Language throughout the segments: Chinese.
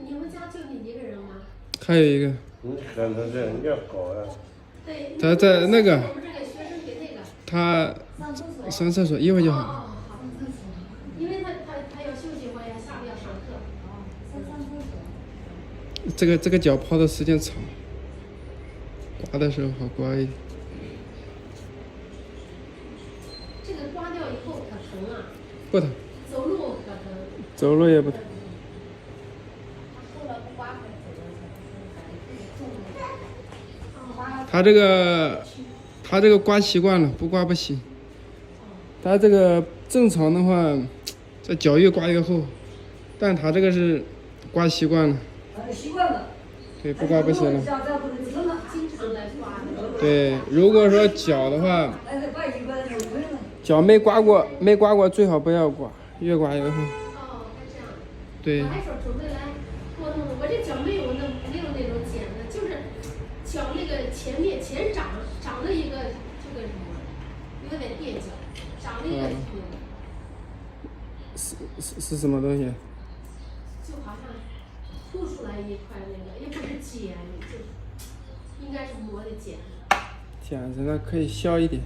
你们家就你一个人吗？还有一个。你看他这你要搞呀。对。他在那个。我不是给学生给那个。他上厕所，一会儿就好。好。因为他要休息会，下午要上课。上厕所。这个脚泡的时间长，刮的时候好刮一点。这个刮掉以后可疼啊。不疼。走路可疼。走路也不疼。他这个刮习惯了，不刮不行。他这个正常的话，这脚越刮越厚，但他这个是刮习惯了。习惯了。对，不刮不行了。经常来刮。对，如果说脚的话，脚没刮过，最好不要刮，越刮越厚。哦，这样。对。我还说准备来多弄，我这脚没有那种茧的，就是脚那个前长了一个这个什么，有点垫脚，长了一个是什么东西？就好像凸出来一块那个，也不是茧，就应该是磨的茧。茧子那可以削一点。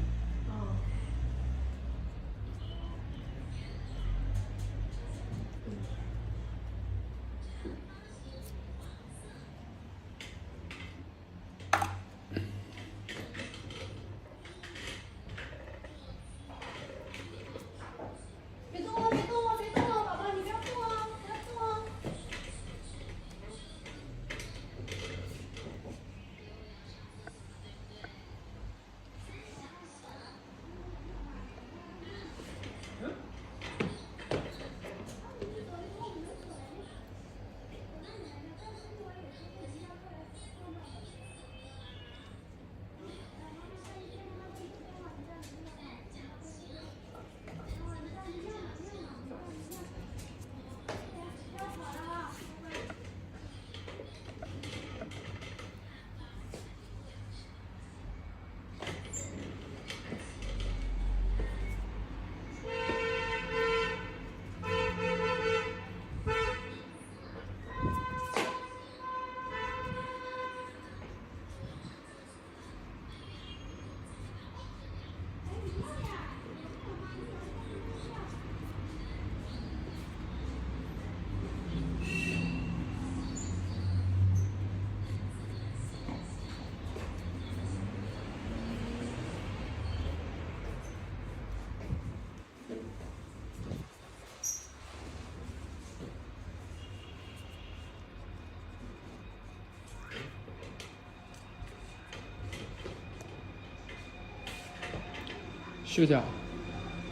修脚。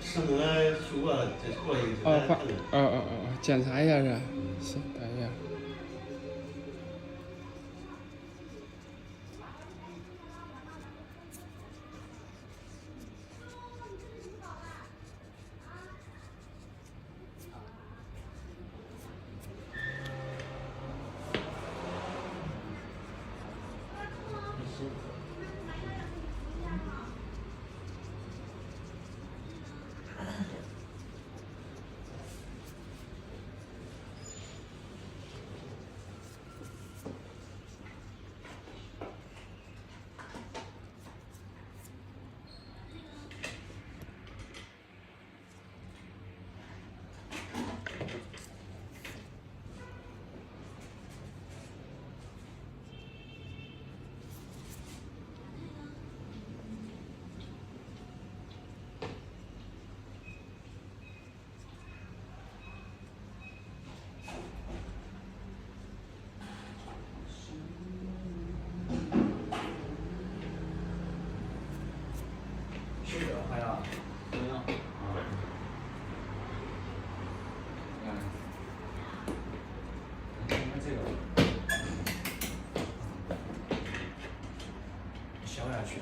是那个修过，这过一个。检查一下是吧？行，等一下。修脚还要怎么样？看这个，削下去。